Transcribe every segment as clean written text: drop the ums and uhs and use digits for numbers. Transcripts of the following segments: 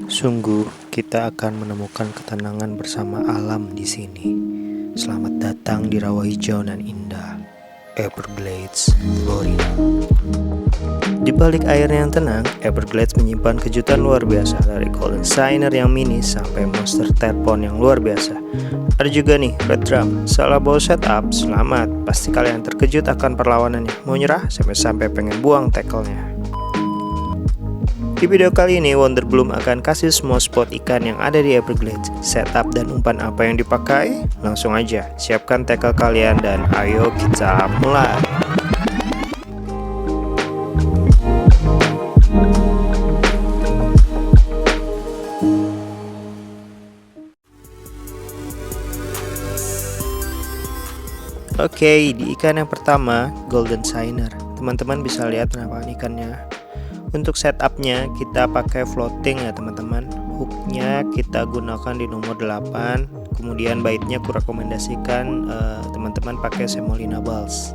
Sungguh, kita akan menemukan ketenangan bersama alam di sini. Selamat datang di rawa hijau nan indah, Everglades, Florida. Di balik air yang tenang, Everglades menyimpan kejutan luar biasa, dari golden shiner yang mini sampai monster terpon yang luar biasa. Ada juga nih, red drum. Salah bawa setup, selamat. Pasti kalian terkejut akan perlawanannya. Mau nyerah sampai pengen buang tackle-nya. Di video kali ini, Wonderbloom akan kasih semua spot ikan yang ada di Everglades. Setup dan umpan apa yang dipakai? Langsung aja, siapkan tackle kalian dan ayo kita mulai. Oke, di ikan yang pertama, golden shiner. Teman-teman bisa lihat penampakan ikannya. Untuk setupnya kita pakai floating ya teman-teman. Hooknya kita gunakan di nomor 8. Kemudian baitnya aku rekomendasikan teman-teman pakai semolina balls.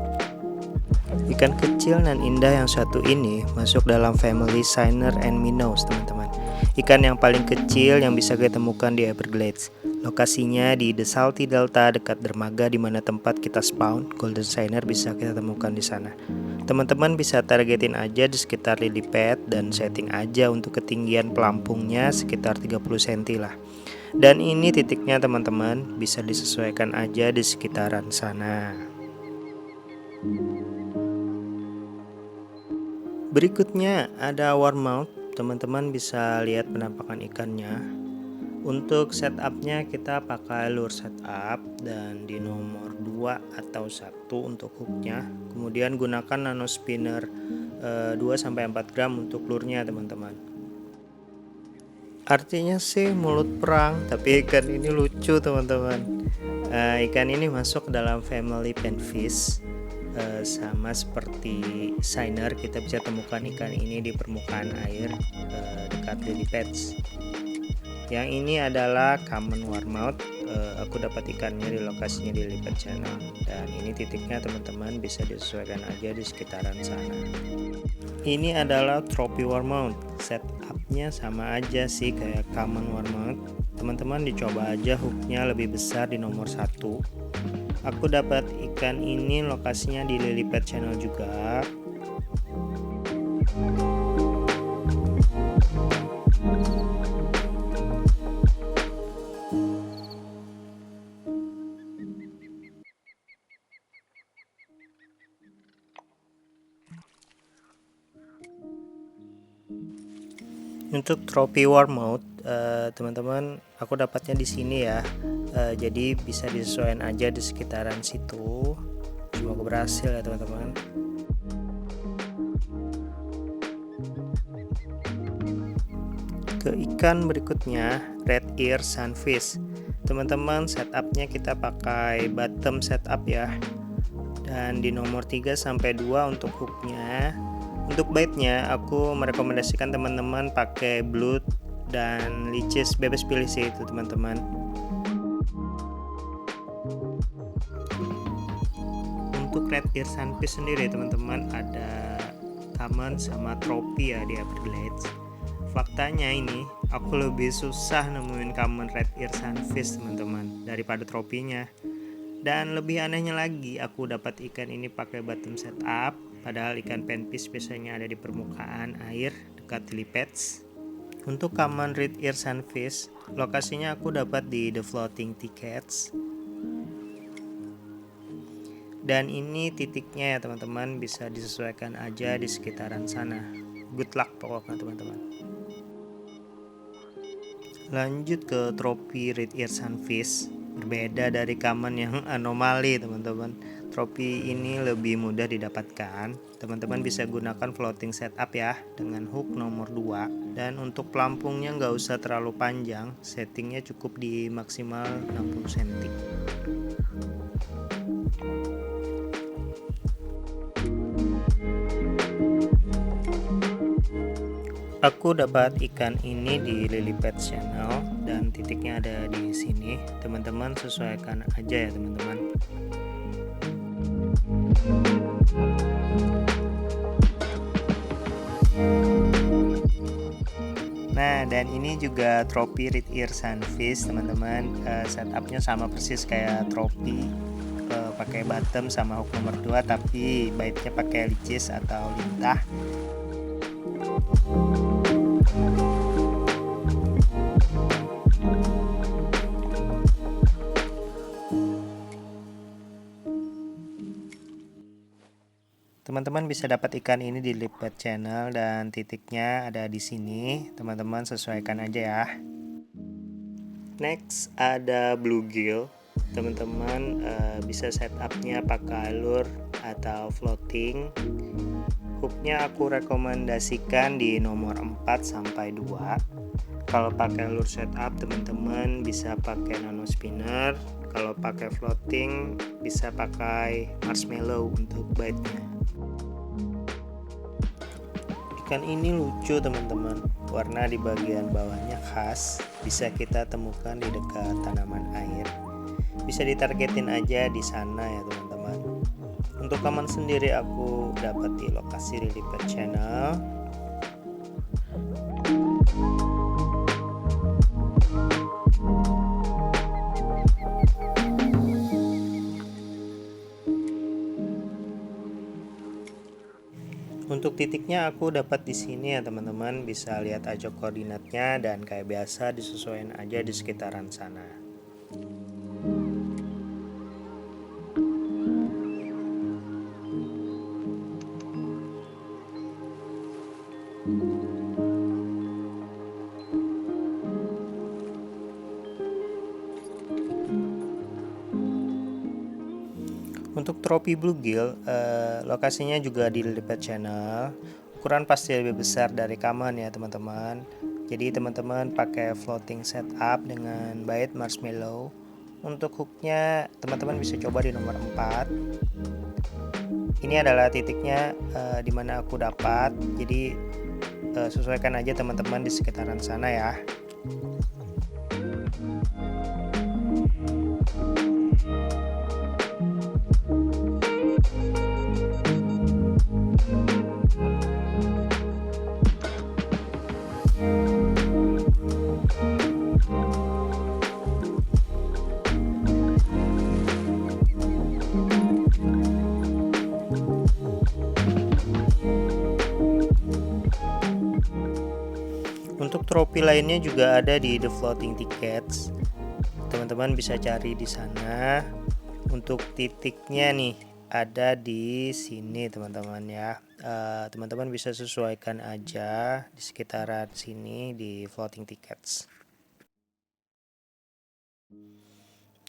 Ikan kecil dan indah yang satu ini masuk dalam family shiner and minnows teman-teman. Ikan yang paling kecil yang bisa kita temukan di Everglades. Lokasinya di The Salty Delta dekat dermaga di mana tempat kita spawn. Golden shiner bisa kita temukan di sana. Teman-teman bisa targetin aja di sekitar lily pad dan setting aja untuk ketinggian pelampungnya sekitar 30 cm lah. Dan ini titiknya teman-teman bisa disesuaikan aja di sekitaran sana. Berikutnya ada warmouth. Teman-teman bisa lihat penampakan ikannya. Untuk setupnya kita pakai lure setup dan di nomor 2 atau 1 untuk hooknya. Kemudian gunakan nano spinner 2-4 gram untuk lure-nya teman-teman. Artinya sih mulut perang, tapi ikan ini lucu teman-teman. Ikan ini masuk dalam family panfish. Sama seperti shiner, kita bisa temukan ikan ini di permukaan air dekat lily pads. Yang ini adalah common warmouth. Aku dapat ikannya di lokasinya di lily pad channel. Dan ini titiknya teman-teman bisa disesuaikan aja di sekitaran sana. Ini adalah trophy warmouth. Setupnya sama aja sih kayak common warmouth. Teman-teman dicoba aja hooknya lebih besar di nomor 1. Aku dapat ikan ini lokasinya di lily pad channel juga. Untuk trophy warmouth, teman-teman, aku dapatnya di sini ya. Jadi bisa disesuaikan aja di sekitaran situ. Semoga berhasil ya teman-teman. Ke ikan berikutnya, red ear sunfish. Teman-teman, setupnya kita pakai bottom setup ya. Dan di nomor 3-2 untuk hooknya. Untuk baitnya aku merekomendasikan teman-teman pakai blood dan licis bebas pilih sih itu teman-teman. Untuk red ear sunfish sendiri teman-teman ada common sama trophy ya di Everglades. Faktanya ini aku lebih susah nemuin common red ear sunfish teman-teman daripada tropinya. Dan lebih anehnya lagi, aku dapat ikan ini pakai bottom setup, padahal ikan panfish biasanya ada di permukaan air dekat lily pads. Untuk common red ear sunfish, lokasinya aku dapat di The Floating Tickets. Dan ini titiknya ya teman-teman, bisa disesuaikan aja di sekitaran sana. Good luck pokoknya teman-teman. Lanjut ke trophy red ear sunfish. Berbeda dari common yang anomali teman-teman. Trophy ini lebih mudah didapatkan. Teman-teman bisa gunakan floating setup ya dengan hook nomor 2. Dan untuk pelampungnya nggak usah terlalu panjang, settingnya cukup di maksimal 60 cm. Aku dapat ikan ini di lily pad channel dan titiknya ada di sini. Teman-teman sesuaikan aja ya teman-teman. Nah, dan ini juga tropi red ear sunfish teman-teman. Setupnya sama persis kayak tropi, pakai bottom sama hook nomor 2, tapi baitnya pakai licis atau lintah. Teman-teman bisa dapat ikan ini di Lipat Channel dan titiknya ada di sini. Teman-teman sesuaikan aja ya. Next ada bluegill. Teman-teman bisa setupnya pakai lure atau floating. Hooknya aku rekomendasikan di nomor 4 sampai 2. Kalau pakai lure setup teman-teman bisa pakai nano spinner. Kalau pakai floating bisa pakai marshmallow untuk baitnya. Ikan ini lucu teman-teman, warna di bagian bawahnya khas, bisa kita temukan di dekat tanaman air. Bisa ditargetin aja di sana ya teman-teman. Untuk aman sendiri aku dapat di lokasi di Lipat Channel. Untuk titiknya aku dapat di sini ya teman-teman, bisa lihat aja koordinatnya dan kayak biasa disesuaikan aja di sekitaran sana. Untuk tropi bluegill, lokasinya juga di Lipat Channel. Ukuran pasti lebih besar dari common ya teman-teman. Jadi teman-teman pakai floating setup dengan bait marshmallow. Untuk hooknya teman-teman bisa coba di nomor 4. Ini adalah titiknya dimana aku dapat. Jadi sesuaikan aja teman-teman di sekitaran sana ya. Untuk trofi lainnya juga ada di The Floating Tickets. Teman-teman bisa cari di sana. Untuk titiknya nih ada di sini teman-teman ya. Teman-teman bisa sesuaikan aja di sekitaran sini di Floating Tickets.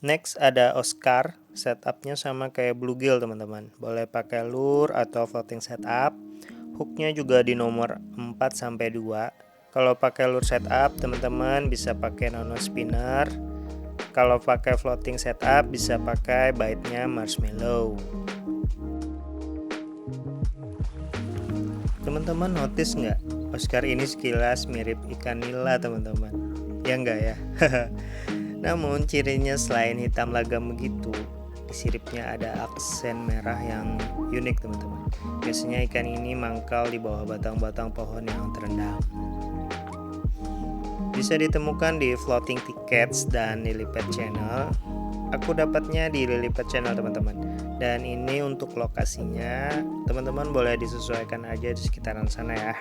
Next ada Oscar. Setupnya sama kayak bluegill teman-teman. Boleh pakai lure atau floating setup. Hooknya juga di nomor 4 sampai 2. Kalau pakai lure setup teman-teman bisa pakai nano spinner. Kalau pakai floating setup bisa pakai baitnya marshmallow. Teman-teman notice nggak? Oscar ini sekilas mirip ikan nila teman-teman. Ya enggak ya? Namun cirinya selain hitam lagam begitu, di siripnya ada aksen merah yang unik teman-teman. Biasanya ikan ini mangkal di bawah batang-batang pohon yang terendam. Bisa ditemukan di Floating Tickets dan di Lipat Channel. Aku dapatnya di Lipat Channel teman-teman. Dan ini untuk lokasinya, teman-teman boleh disesuaikan aja di sekitaran sana ya.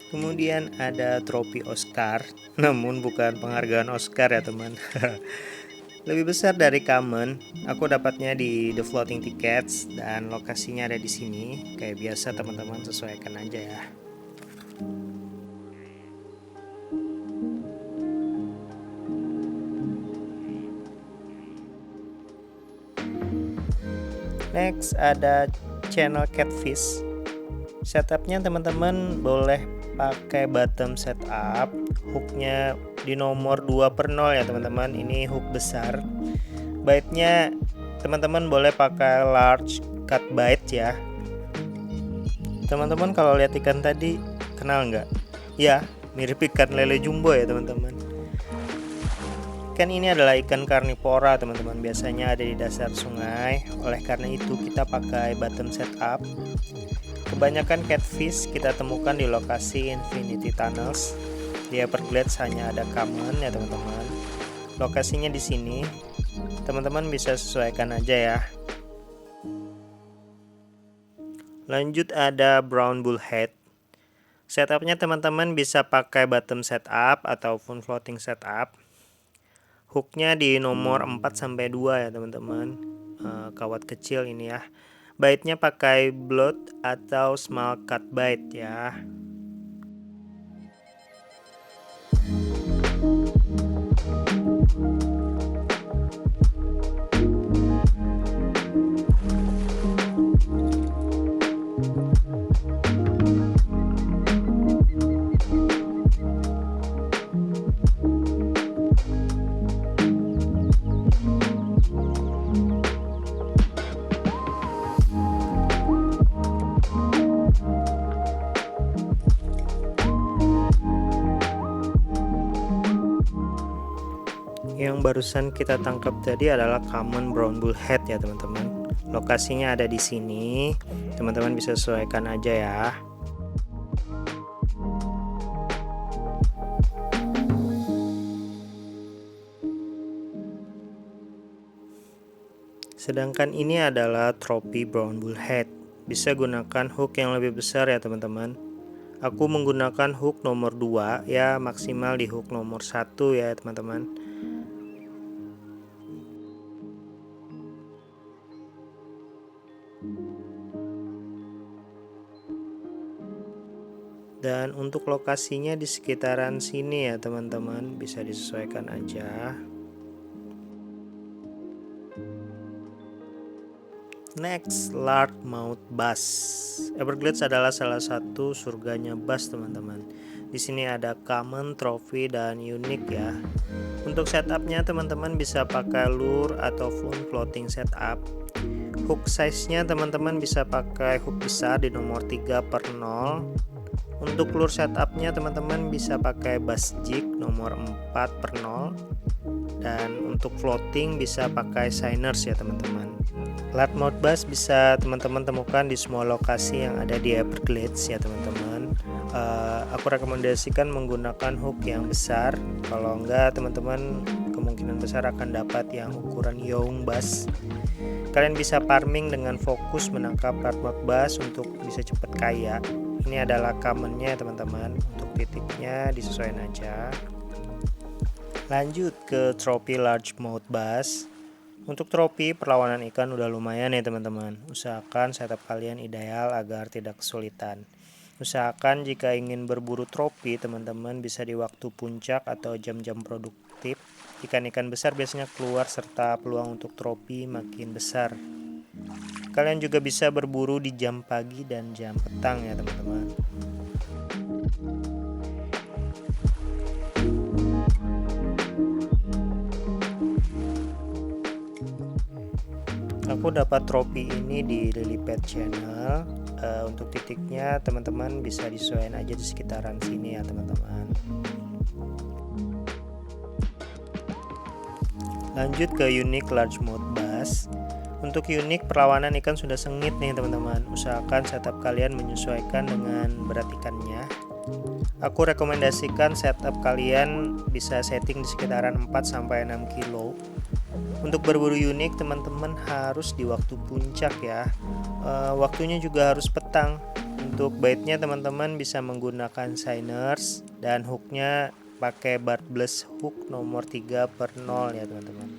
Kemudian ada trofi Oscar, namun bukan penghargaan Oscar ya teman. Lebih besar dari common. Aku dapatnya di The Floating Tickets dan lokasinya ada di sini. Kayak biasa teman-teman sesuaikan aja ya. Next ada channel catfish. Setupnya teman-teman boleh pakai bottom setup. Hooknya di nomor 2/0 ya teman-teman. Ini hook besar. baitnya teman-teman boleh pakai large cut bait ya. Teman-teman kalau lihat ikan tadi kenal nggak? Ya, mirip ikan lele jumbo ya teman-teman. Ikan ini adalah ikan karnivora teman-teman, biasanya ada di dasar sungai. Oleh karena itu kita pakai bottom setup. Kebanyakan catfish kita temukan di lokasi Infinity Tunnels. Di Everglades hanya ada common ya teman-teman. Lokasinya di sini. Teman-teman bisa sesuaikan aja ya. Lanjut ada brown bullhead. Setupnya teman-teman bisa pakai bottom setup ataupun floating setup. Hooknya di nomor 4-2 ya teman-teman. Kawat kecil ini ya. Baitnya pakai blood atau small cut bait ya. Yang barusan kita tangkap tadi adalah common brown bullhead ya teman-teman. Lokasinya ada di sini. Teman-teman bisa sesuaikan aja ya. Sedangkan ini adalah trophy brown bullhead. Bisa gunakan hook yang lebih besar ya teman-teman. Aku menggunakan hook nomor 2 ya, maksimal di hook nomor 1 ya teman-teman. Dan untuk lokasinya di sekitaran sini ya teman-teman, bisa disesuaikan aja. Next, largemouth bass. Everglades adalah salah satu surganya bass teman-teman. Di sini ada common, trophy, dan unik ya. Untuk setupnya teman-teman bisa pakai lure ataupun floating setup. Hook size-nya teman-teman bisa pakai hook besar di nomor 3/0. Untuk lure setupnya teman-teman bisa pakai bass jig nomor 4/0. Dan untuk floating bisa pakai shiners ya teman-teman. Largemouth bass bisa teman-teman temukan di semua lokasi yang ada di Everglades ya teman-teman. Aku rekomendasikan menggunakan hook yang besar. Kalau enggak teman-teman kemungkinan besar akan dapat yang ukuran young bass. Kalian bisa farming dengan fokus menangkap largemouth bass untuk bisa cepat kaya. Ini adalah commonnya teman-teman. Untuk titiknya disesuaikan aja. Lanjut ke trophy largemouth bass. Untuk tropi perlawanan ikan udah lumayan ya teman-teman. Usahakan setup kalian ideal agar tidak kesulitan. Usahakan jika ingin berburu tropi teman-teman bisa di waktu puncak atau jam-jam produktif. Ikan-ikan besar biasanya keluar serta peluang untuk tropi makin besar. Kalian juga bisa berburu di jam pagi dan jam petang ya teman-teman. Aku dapat tropi ini di Lilipad Channel. Untuk titiknya teman-teman bisa disesuaikan aja di sekitaran sini ya teman-teman. Lanjut ke unique largemouth bass. Untuk unik perlawanan ikan sudah sengit nih teman-teman. Usahakan setup kalian menyesuaikan dengan berat ikannya. Aku rekomendasikan setup kalian bisa setting di sekitaran 4-6 kilo. Untuk berburu unik teman-teman harus di waktu puncak ya. Waktunya juga harus petang. Untuk baitnya teman-teman bisa menggunakan shiners dan hooknya pakai barbless hook nomor 3/0 ya teman-teman.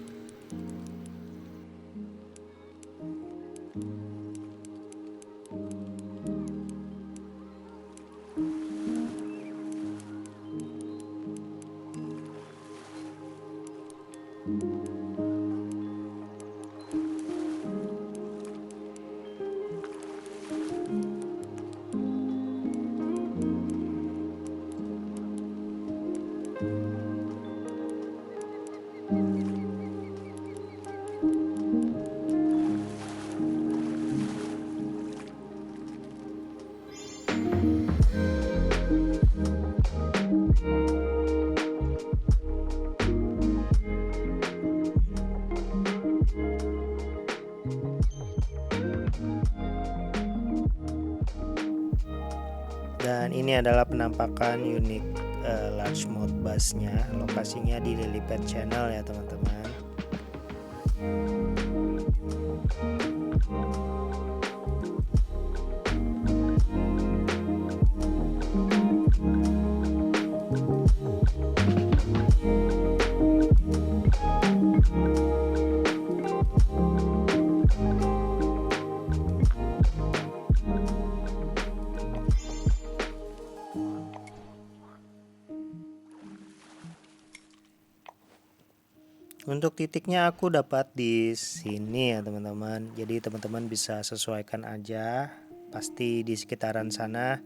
Dan ini adalah penampakan unit large mode bassnya. Lokasinya di Lily Pad Channel ya teman-teman. Untuk titiknya aku dapat di sini ya teman-teman. Jadi teman-teman bisa sesuaikan aja, pasti di sekitaran sana.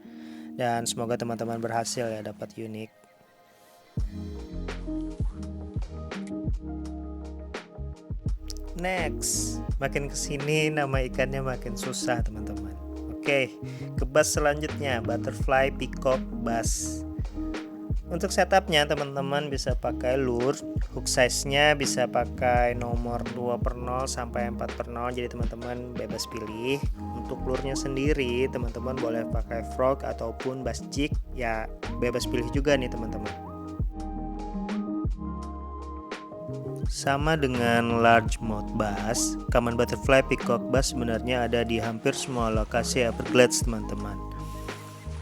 Dan semoga teman-teman berhasil ya dapat unik. Next, makin kesini nama ikannya makin susah teman-teman. Oke, ke bass selanjutnya, butterfly peacock bass. Untuk setupnya teman-teman bisa pakai lure, hook size-nya bisa pakai nomor 2/0 sampai 4/0, jadi teman-teman bebas pilih. Untuk lure-nya sendiri teman-teman boleh pakai frog ataupun bass jig, ya bebas pilih juga nih teman-teman. Sama dengan large mode bass, common butterfly peacock bass sebenarnya ada di hampir semua lokasi Everglades teman-teman.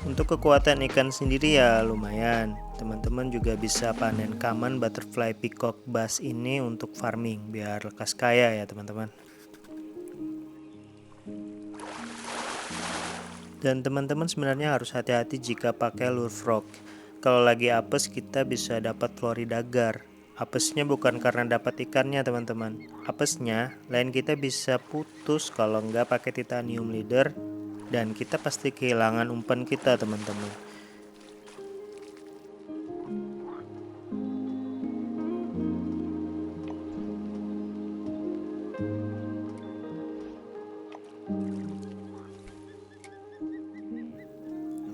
Untuk kekuatan ikan sendiri ya lumayan. Teman-teman juga bisa panen common butterfly peacock bass ini untuk farming biar lekas kaya ya teman-teman. Dan teman-teman sebenarnya harus hati-hati jika pakai lure frog. Kalau lagi apes kita bisa dapat Florida gar. Apesnya bukan karena dapat ikannya teman-teman. Apesnya lain kita bisa putus kalau nggak pakai titanium leader, dan kita pasti kehilangan umpan kita teman-teman.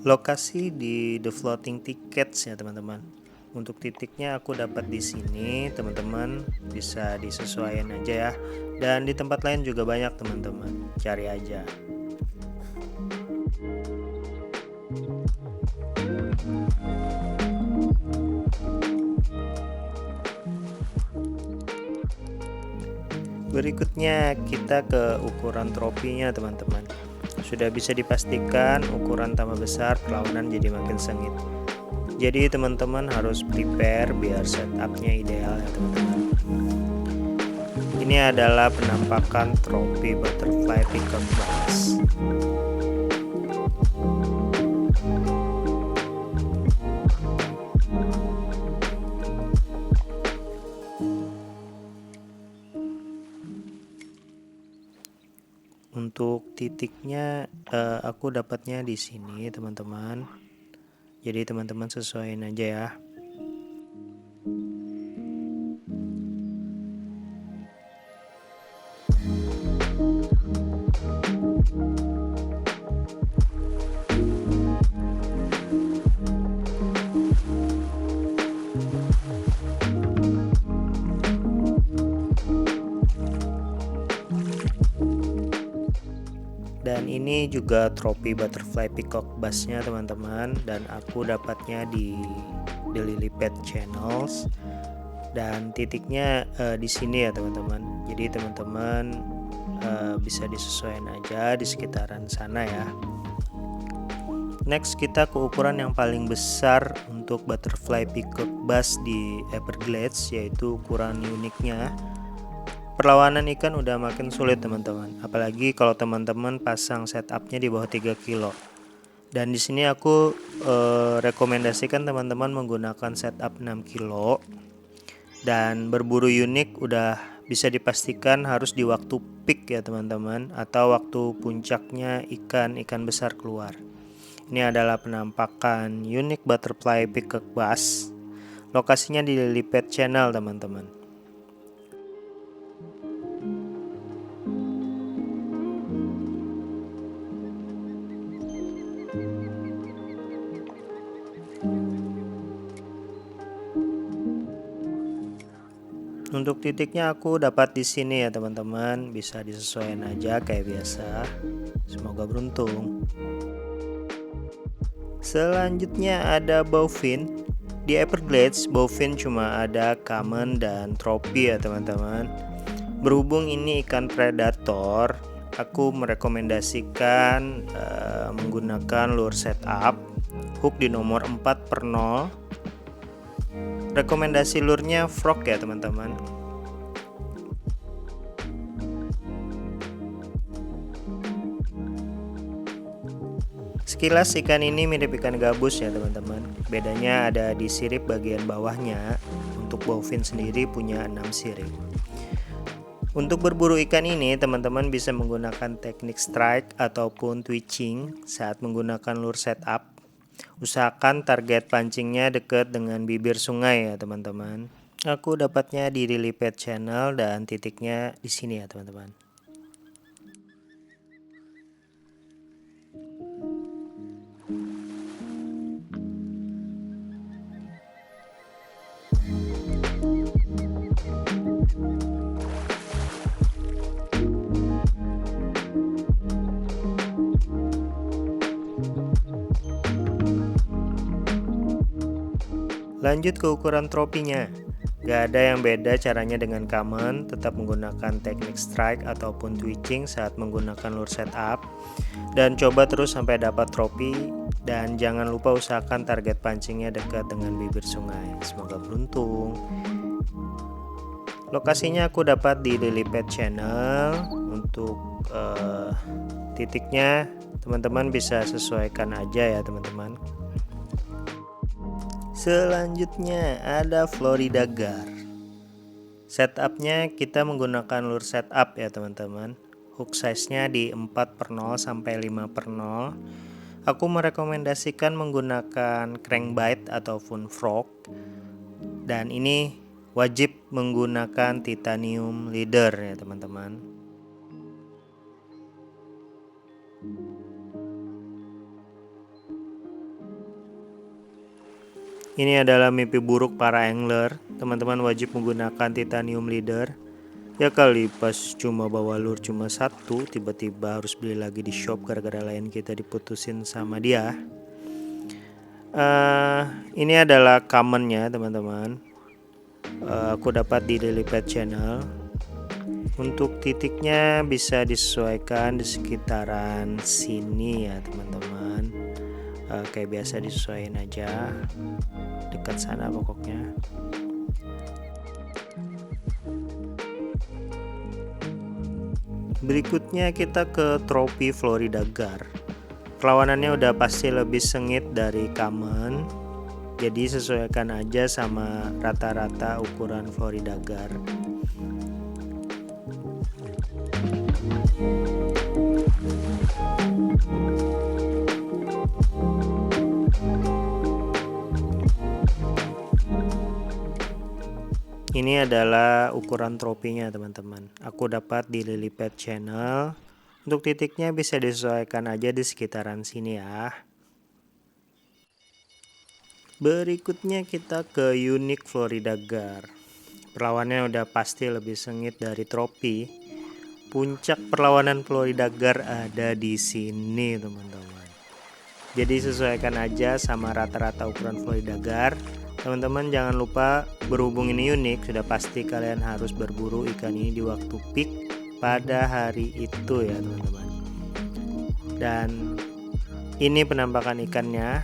Lokasi di The Floating Tickets ya teman-teman. Untuk titiknya aku dapat di sini, teman-teman bisa disesuaikan aja ya. Dan di tempat lain juga banyak teman-teman, cari aja. Berikutnya kita ke ukuran tropinya teman-teman. Sudah bisa dipastikan ukuran tambah besar perlawanan jadi makin sengit. Jadi teman-teman harus prepare biar setupnya ideal ya teman-teman. Ini adalah penampakan tropi butterfly peacock bass. Untuk titiknya aku dapatnya di sini teman-teman. Jadi teman-teman sesuaiin aja ya. Dan ini juga tropi butterfly peacock bassnya teman-teman, dan aku dapatnya di The Lily Pad Channels, dan titiknya di sini ya teman-teman. Jadi teman-teman bisa disesuaikan aja di sekitaran sana ya. Next kita ke ukuran yang paling besar untuk butterfly peacock bass di Everglades, yaitu ukuran uniknya. Perlawanan ikan udah makin sulit teman-teman, apalagi kalau teman-teman pasang setupnya di bawah 3 kilo. Dan di sini aku rekomendasikan teman-teman menggunakan setup 6 kilo. Dan berburu unik udah bisa dipastikan harus di waktu peak ya teman-teman, atau waktu puncaknya ikan besar keluar. Ini adalah penampakan unik butterfly peacock bass. Lokasinya di Lily Pad Channel teman-teman. Untuk titiknya aku dapat di sini ya teman-teman, bisa disesuaikan aja kayak biasa. Semoga beruntung. Selanjutnya ada bowfin. Di Everglades, bowfin cuma ada common dan trophy ya teman-teman. Berhubung ini ikan predator, aku merekomendasikan menggunakan lure setup, hook di nomor 4/0. Rekomendasi lurnya frog ya teman-teman. Sekilas ikan ini mirip ikan gabus ya teman-teman. Bedanya ada di sirip bagian bawahnya. Untuk bowfin sendiri punya 6 sirip. Untuk berburu ikan ini teman-teman bisa menggunakan teknik strike ataupun twitching saat menggunakan lure setup. Usahakan target pancingnya dekat dengan bibir sungai ya teman-teman. Aku dapatnya di Lily Pet Channel dan titiknya di sini ya teman-teman. Lanjut ke ukuran tropinya. Gak ada yang beda caranya dengan common, tetap menggunakan teknik strike ataupun twitching saat menggunakan lure setup. Dan coba terus sampai dapat tropi, dan jangan lupa usahakan target pancingnya dekat dengan bibir sungai. Semoga beruntung. Lokasinya aku dapat di Lily Pet Channel. Untuk titiknya teman-teman bisa sesuaikan aja ya teman-teman. Selanjutnya ada Florida Gar. Setupnya kita menggunakan lure setup ya teman-teman. Hook size-nya di 4/0 sampai 5/0. Aku merekomendasikan menggunakan crankbait ataupun frog. Dan ini wajib menggunakan titanium leader ya teman-teman. Ini adalah mimpi buruk para angler. Teman-teman wajib menggunakan titanium leader. Ya kali pas cuma bawa lure cuma satu, tiba-tiba harus beli lagi di shop gara-gara lain kita diputusin sama dia. Ini adalah commonnya teman-teman. Aku dapat di Lily Pet Channel. Untuk titiknya bisa disesuaikan di sekitaran sini ya teman-teman. Kayak biasa disesuaikan aja, dekat sana pokoknya. Berikutnya kita ke Trophy Florida Gar. Perlawanannya udah pasti lebih sengit dari common, jadi sesuaikan aja sama rata-rata ukuran Florida Gar. Ini adalah ukuran tropinya teman-teman. Aku dapat di Lily Pet Channel. Untuk titiknya bisa disesuaikan aja di sekitaran sini ya. Berikutnya kita ke Unique Florida Gar. Perlawanannya udah pasti lebih sengit dari tropi. Puncak perlawanan Florida Gar ada di sini teman-teman. Jadi sesuaikan aja sama rata-rata ukuran Florida Gar. Teman-teman jangan lupa, berhubung ini unik, sudah pasti kalian harus berburu ikan ini di waktu peak pada hari itu ya teman-teman. Dan ini penampakan ikannya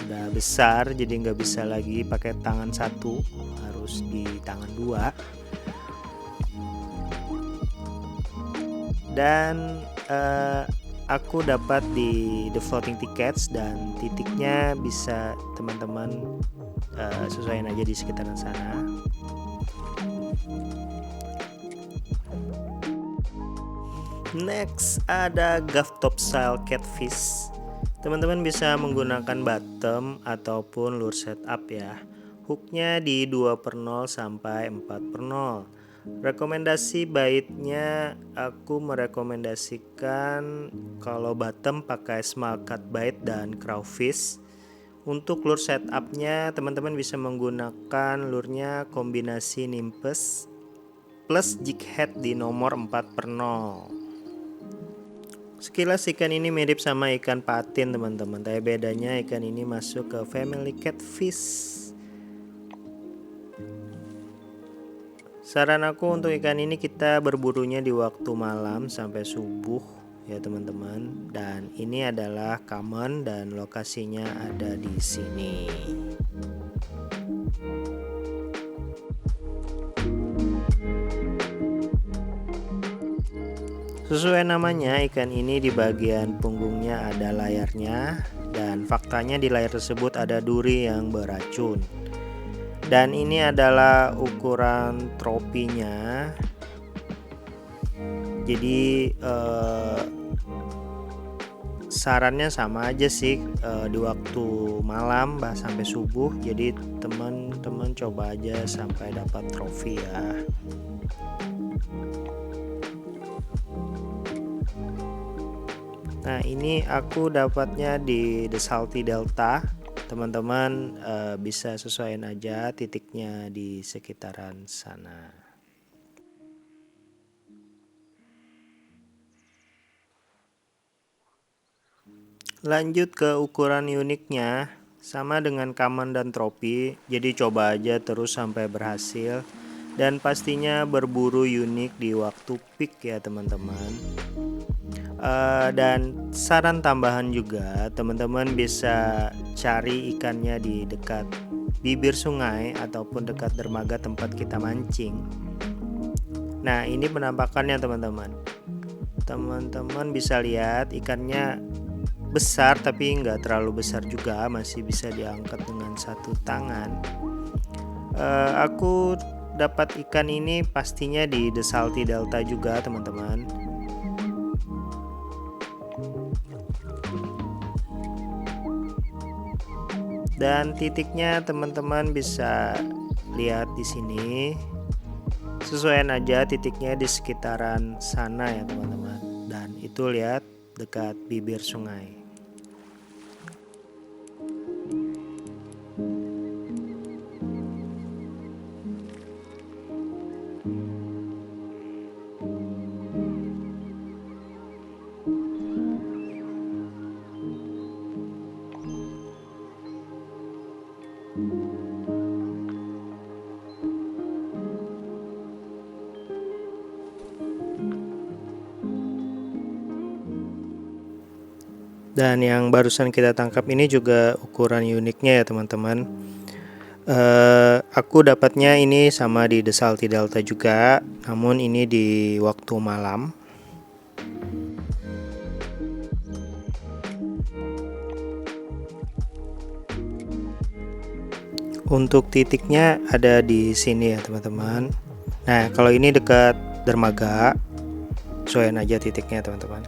udah besar, jadi nggak bisa lagi pakai tangan satu, harus di tangan dua. Dan aku dapat di The Floating Tickets dan titiknya bisa teman-teman sesuaiin aja di sekitaran sana. Next ada Gaff Topsail Catfish. Teman-teman bisa menggunakan bottom ataupun lure setup ya. Hooknya di 2/0 sampai 4/0. Rekomendasi baitnya, aku merekomendasikan kalau bottom pakai small cut bait dan crawfish. Untuk lure setupnya teman-teman bisa menggunakan lurenya kombinasi Nimbus plus jig head di nomor 4/0. Sekilas ikan ini mirip sama ikan patin teman-teman, tapi bedanya ikan ini masuk ke family catfish. Saran aku untuk ikan ini kita berburunya di waktu malam sampai subuh ya teman-teman. Dan ini adalah common dan lokasinya ada di sini. Sesuai namanya, ikan ini di bagian punggungnya ada layarnya, dan faktanya di layar tersebut ada duri yang beracun. Dan ini adalah ukuran tropinya. Jadi sarannya sama aja sih, di waktu malam sampai subuh. Jadi teman-teman coba aja sampai dapat trofi ya. Nah, ini aku dapatnya di The Salty Delta. Teman-teman bisa sesuaiin aja titiknya di sekitaran sana. Lanjut ke ukuran uniknya, sama dengan common dan tropi. Jadi coba aja terus sampai berhasil. Dan pastinya berburu unik di waktu peak ya teman-teman. Dan saran tambahan juga, teman-teman bisa cari ikannya di dekat bibir sungai ataupun dekat dermaga tempat kita mancing. Nah, ini penampakannya teman-teman. Teman-teman bisa lihat ikannya besar tapi nggak terlalu besar juga, masih bisa diangkat dengan satu tangan. Aku dapat ikan ini pastinya di The Salty Delta juga teman-teman. Dan titiknya teman-teman bisa lihat di sini. Sesuaikan aja titiknya di sekitaran sana ya teman-teman. Dan itu lihat dekat bibir sungai. Dan yang barusan kita tangkap ini juga ukuran uniknya ya teman-teman. Aku dapatnya ini sama di The Salty Delta juga, namun ini di waktu malam. Untuk titiknya ada di sini ya teman-teman. Nah, kalau ini dekat dermaga, sesuaiin aja titiknya teman-teman.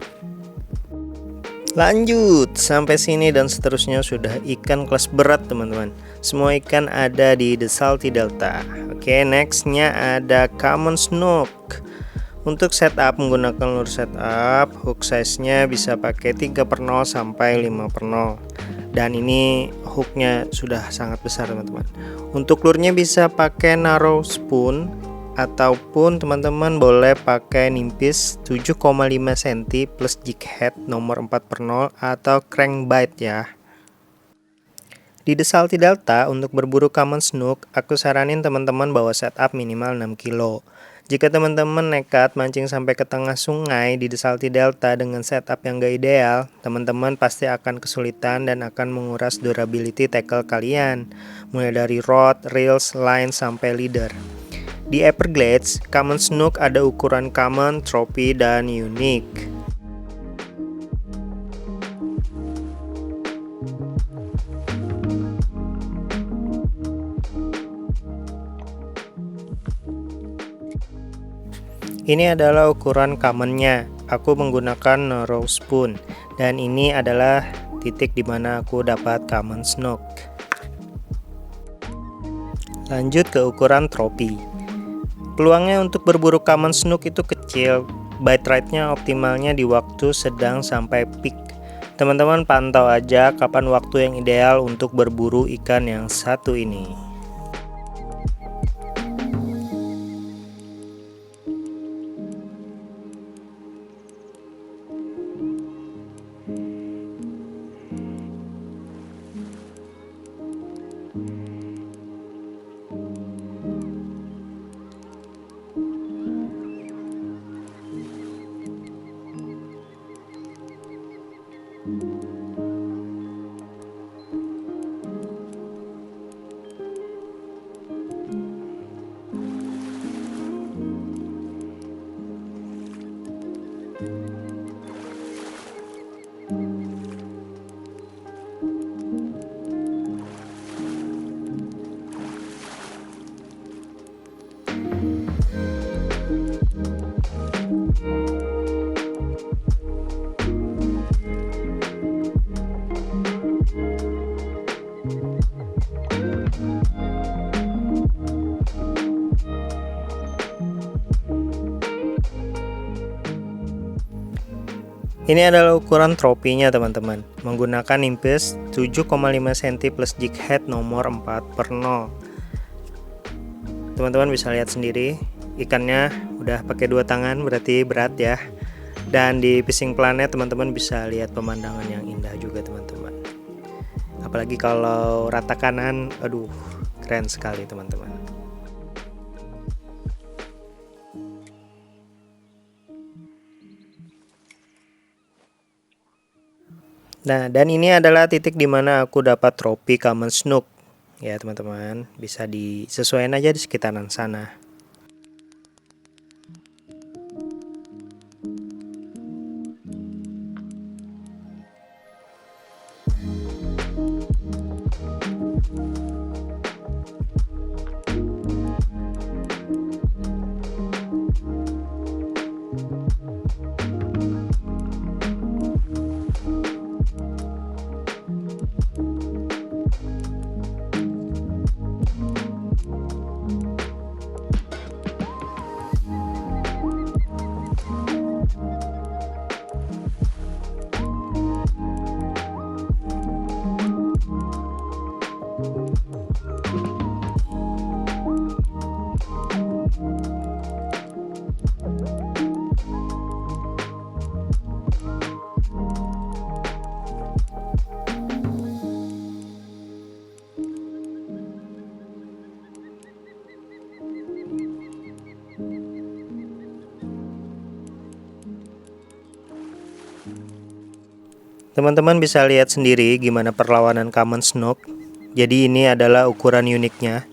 Lanjut sampai sini dan seterusnya sudah ikan kelas berat teman-teman. Semua ikan ada di The Salty Delta. Oke, nextnya ada common snook. Untuk setup menggunakan lure setup, hook size-nya bisa pakai 3/0 sampai 5/0. Dan ini hooknya sudah sangat besar teman-teman. Untuk lure-nya bisa pakai narrow spoon ataupun teman-teman boleh pakai nimpis 7,5 cm plus jig head nomor 4/0 atau crankbait ya. Di The Salty Delta untuk berburu common snook, aku saranin teman-teman bawa setup minimal 6 kg. Jika teman-teman nekat mancing sampai ke tengah sungai di The Salty Delta dengan setup yang gak ideal, teman-teman pasti akan kesulitan dan akan menguras durability tackle kalian, mulai dari rod, reels, line, sampai leader. Di Everglades, common snook ada ukuran common, tropi, dan unique. Ini adalah ukuran commonnya. Aku menggunakan narrow spoon, dan ini adalah titik dimana aku dapat common snook. Lanjut ke ukuran tropi. Peluangnya untuk berburu common snook itu kecil. Bite rate-nya optimalnya di waktu sedang sampai peak. Teman-teman pantau aja kapan waktu yang ideal untuk berburu ikan yang satu ini. Ini adalah ukuran tropinya teman-teman, menggunakan Nimbus 7,5 cm plus jig head nomor 4/0. Teman-teman bisa lihat sendiri, ikannya udah pakai 2 tangan, berarti berat ya. Dan di Fishing Planet teman-teman bisa lihat pemandangan yang indah juga teman-teman. Apalagi kalau rata kanan, aduh keren sekali teman-teman. Nah, dan ini adalah titik dimana aku dapat trofi common snook. Ya teman-teman, bisa disesuaikan aja di sekitaran sana. Teman-teman bisa lihat sendiri gimana perlawanan common snook. Jadi ini adalah ukuran uniknya.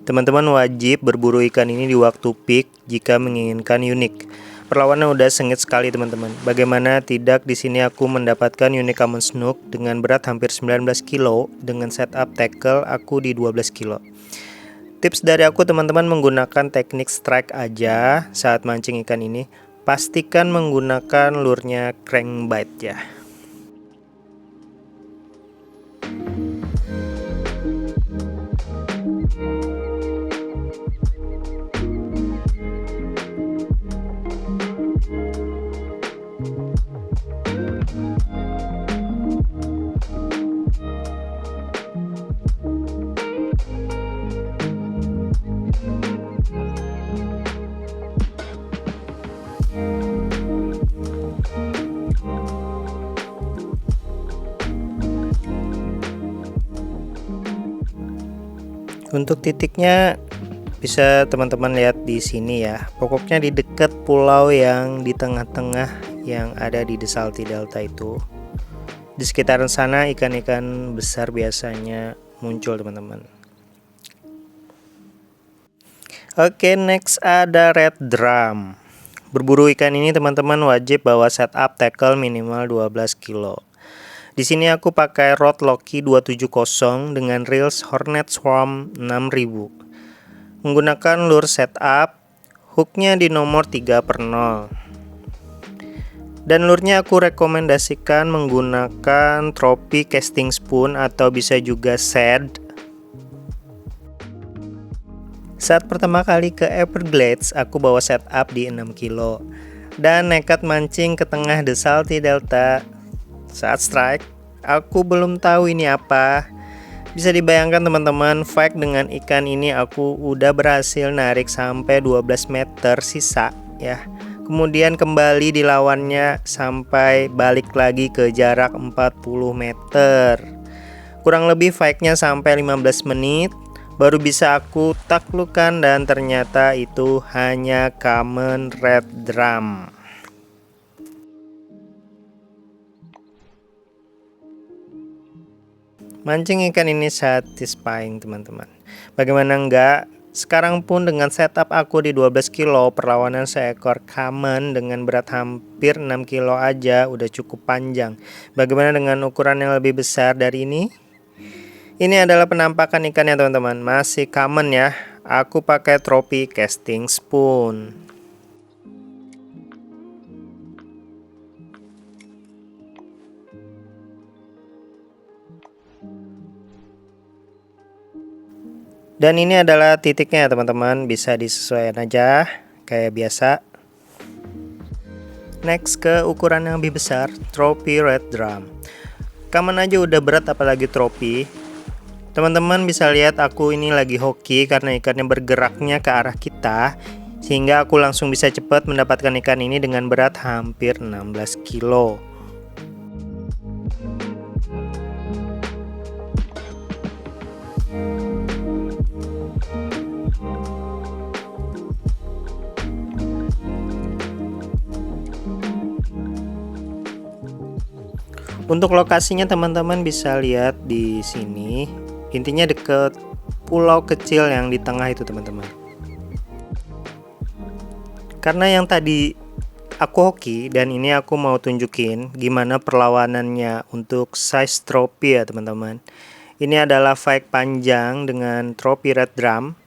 Teman-teman wajib berburu ikan ini di waktu peak jika menginginkan unik. Perlawanan udah sengit sekali teman-teman. Bagaimana tidak, di sini aku mendapatkan unik common snook dengan berat hampir 19 kilo dengan setup tackle aku di 12 kilo. Tips dari aku teman-teman, menggunakan teknik strike aja saat mancing ikan ini. Pastikan menggunakan lurnya crankbait ya. Untuk titiknya bisa teman-teman lihat di sini ya. Pokoknya di dekat pulau yang di tengah-tengah yang ada di The Salty Delta itu. Di sekitaran sana ikan-ikan besar biasanya muncul teman-teman. Oke, next ada red drum. Berburu ikan ini teman-teman wajib bawa setup tackle minimal 12 kilo. Di sini aku pakai rod Loki 270 dengan reels Hornet Swarm 6000. Menggunakan lure setup, hooknya di nomor 3/0. Dan lurnya aku rekomendasikan menggunakan Trophy casting spoon atau bisa juga shad. Saat pertama kali ke Everglades, aku bawa setup di 6 kilo dan nekat mancing ke tengah The Salty Delta. Saat strike, aku belum tahu ini apa. Bisa dibayangkan teman-teman, fight dengan ikan ini aku udah berhasil narik sampai 12 meter sisa ya. Kemudian kembali dilawannya sampai balik lagi ke jarak 40 meter. Kurang lebih fight-nya sampai 15 menit. Baru bisa aku taklukkan dan ternyata itu hanya common red drum. Mancing ikan ini satisfying teman-teman. Bagaimana enggak, Sekarang pun dengan setup aku di 12 kilo, perlawanan seekor kamen dengan berat hampir 6 kilo aja udah cukup panjang. Bagaimana dengan ukuran yang lebih besar dari ini? Ini adalah penampakan ikannya teman-teman, masih kamen ya. Aku pakai tropi casting spoon. Dan ini adalah titiknya ya teman-teman, bisa disesuaikan aja kayak biasa. Next ke ukuran yang lebih besar, tropi red drum. Kamen aja udah berat apalagi tropi. Teman-teman bisa lihat aku ini lagi hoki karena ikannya bergeraknya ke arah kita, sehingga aku langsung bisa cepat mendapatkan ikan ini dengan berat hampir 16 kilo. Untuk lokasinya teman-teman bisa lihat di sini. Intinya deket pulau kecil yang di tengah itu teman-teman. Karena yang tadi aku hoki dan ini aku mau tunjukin gimana perlawanannya untuk size tropi ya teman-teman. Ini adalah fight panjang dengan tropi red drum.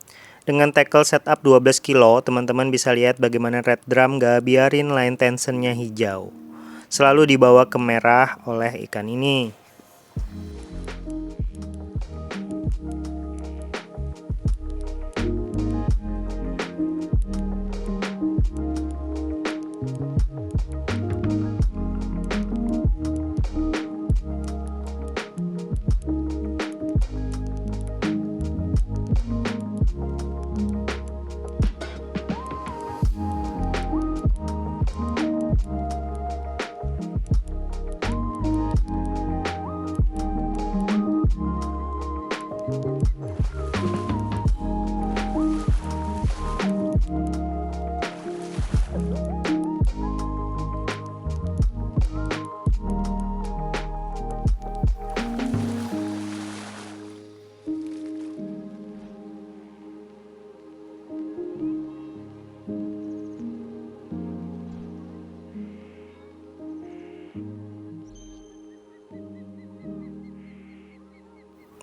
Dengan tackle setup 12 kilo, teman-teman bisa lihat bagaimana red drum gak biarin line tensionnya hijau. Selalu dibawa ke merah oleh ikan ini.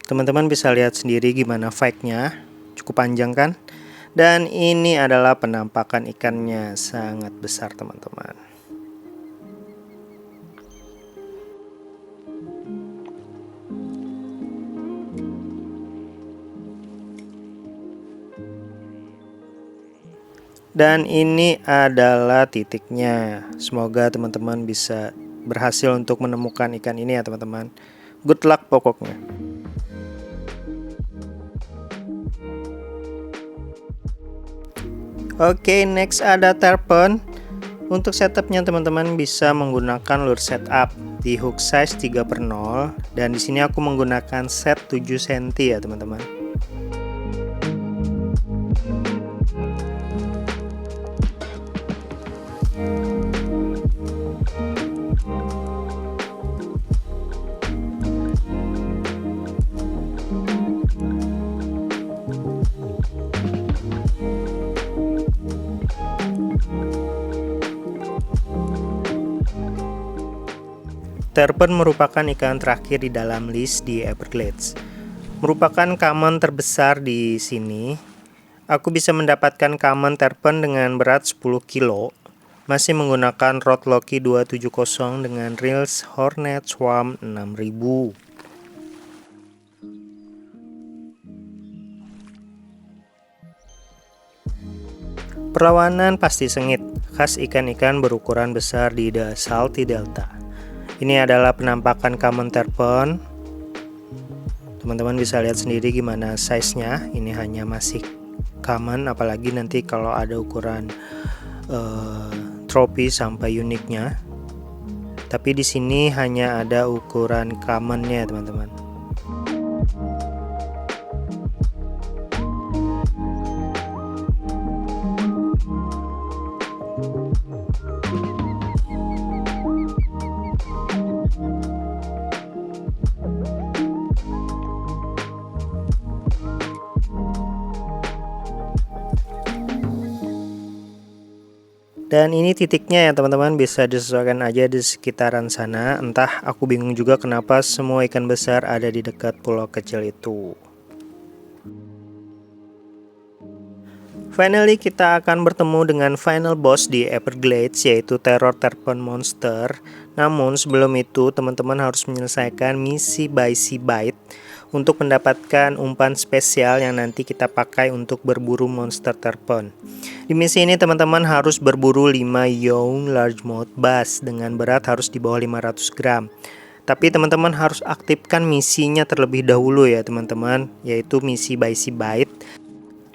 Teman-teman bisa lihat sendiri gimana fight-nya, cukup panjang kan? Dan ini adalah penampakan ikannya, sangat besar teman-teman. Dan ini adalah titiknya. Semoga teman-teman bisa berhasil untuk menemukan ikan ini ya teman-teman. Good luck pokoknya. Oke, next ada tarpon. Untuk setupnya teman-teman bisa menggunakan lure setup di hook size 3/0 dan di sini aku menggunakan set 7 cm ya teman-teman. Tarpon merupakan ikan terakhir di dalam list di Everglades. Merupakan common terbesar di sini. Aku bisa mendapatkan common tarpon dengan berat 10 kilo. Masih menggunakan rod Loki 270 dengan reels Hornet Swarm 6000. Perlawanan pasti sengit, khas ikan-ikan berukuran besar di The Salty Delta. Ini adalah penampakan common tarpon. Teman-teman bisa lihat sendiri gimana size-nya. Ini hanya masih common, apalagi nanti kalau ada ukuran tropi sampai uniknya. Tapi di sini hanya ada ukuran common-nya, teman-teman. Dan ini titiknya ya teman-teman, bisa disesuaikan aja di sekitaran sana. Entah aku bingung juga kenapa semua ikan besar ada di dekat pulau kecil itu. Finally, kita akan bertemu dengan final boss di Everglades, yaitu Terror Tarpon Monster. Namun sebelum itu teman-teman harus menyelesaikan misi by Sea Bite untuk mendapatkan umpan spesial yang nanti kita pakai untuk berburu monster tarpon. Di misi ini teman-teman harus berburu 5 young largemouth bass dengan berat harus di bawah 500 gram. Tapi teman-teman harus aktifkan misinya terlebih dahulu ya teman-teman, yaitu misi by Sea Bite.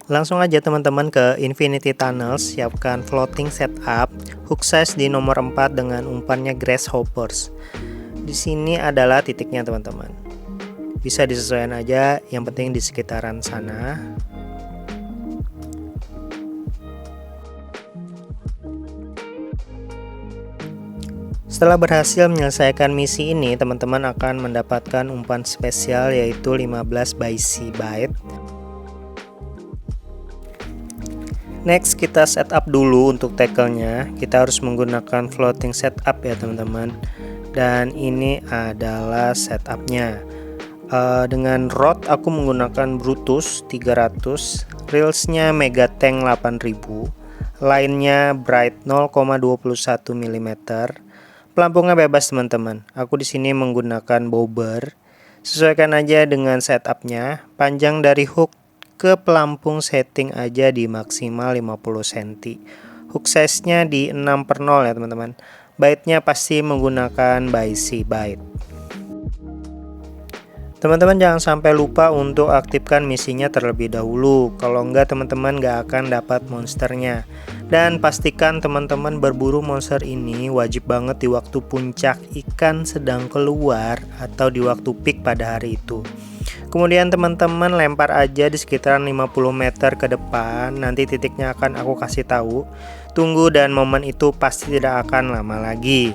Langsung aja teman-teman ke Infinity Tunnels, siapkan floating setup, hook size di nomor 4 dengan umpannya grasshoppers. Di sini adalah titiknya teman-teman. Bisa disesuaikan aja, yang penting di sekitaran sana. Setelah berhasil menyelesaikan misi ini, teman-teman akan mendapatkan umpan spesial yaitu 15 by Sea Bite. Next, kita setup dulu untuk tackle-nya. Kita harus menggunakan floating setup ya teman-teman. Dan ini adalah setupnya. Dengan rod aku menggunakan Brutus 300, reelsnya Mega Tank 8000, line-nya Bright 0,21 mm. Pelampungnya bebas teman-teman. Aku di sini menggunakan bobber. Sesuaikan aja dengan setupnya. Panjang dari hook ke pelampung setting aja di maksimal 50 cm. Hook size-nya di 6/0 ya teman-teman. Bite-nya pasti menggunakan by Sea Bite. Teman-teman jangan sampai lupa untuk aktifkan misinya terlebih dahulu. Kalau enggak teman-teman enggak akan dapat monsternya. Dan pastikan teman-teman berburu monster ini wajib banget di waktu puncak ikan sedang keluar atau di waktu peak pada hari itu. Kemudian teman-teman lempar aja di sekitaran 50 meter ke depan. Nanti titiknya akan aku kasih tahu. Tunggu dan momen itu pasti tidak akan lama lagi.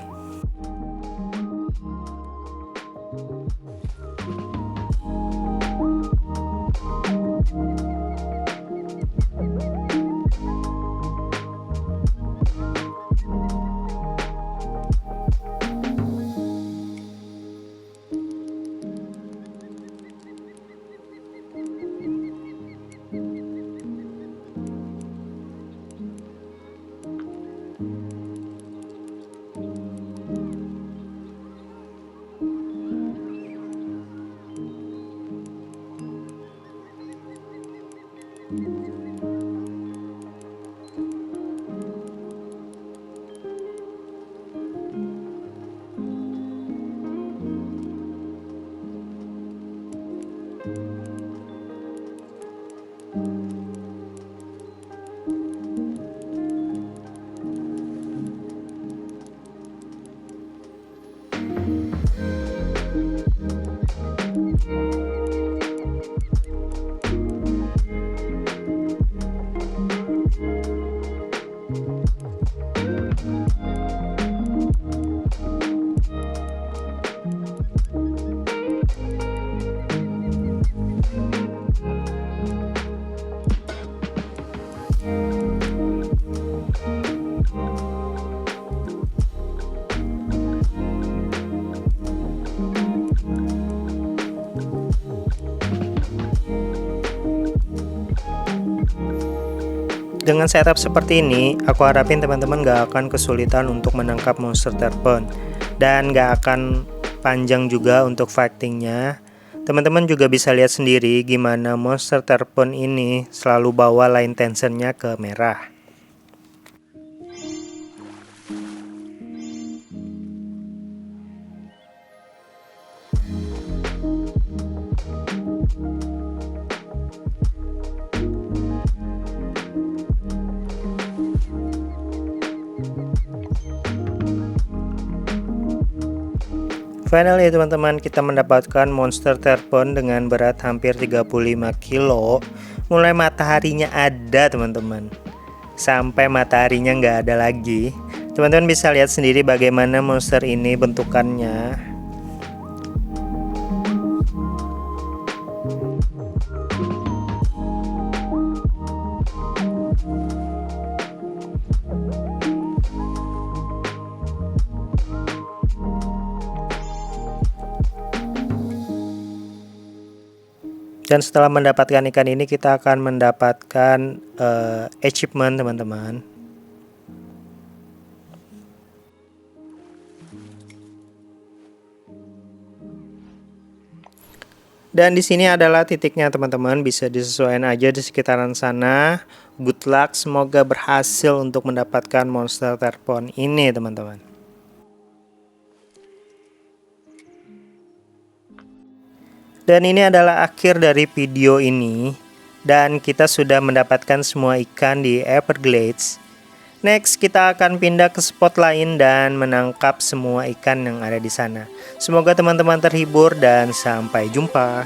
Dengan setup seperti ini, aku harapin teman-teman gak akan kesulitan untuk menangkap monster tarpon dan gak akan panjang juga untuk fightingnya. Teman-teman juga bisa lihat sendiri gimana monster tarpon ini selalu bawa line tensionnya ke merah. Finally teman-teman, kita mendapatkan monster tarpon dengan berat hampir 35 kilo. Mulai mataharinya ada teman-teman, sampai mataharinya nggak ada lagi. Teman-teman bisa lihat sendiri bagaimana monster ini bentukannya. Dan setelah mendapatkan ikan ini kita akan mendapatkan achievement teman-teman. Dan di sini adalah titiknya teman-teman, bisa disesuaikan aja di sekitaran sana. Good luck, semoga berhasil untuk mendapatkan monster terpon ini teman-teman. Dan ini adalah akhir dari video ini. Dan kita sudah mendapatkan semua ikan di Everglades. Next, kita akan pindah ke spot lain dan menangkap semua ikan yang ada di sana. Semoga teman-teman terhibur dan sampai jumpa.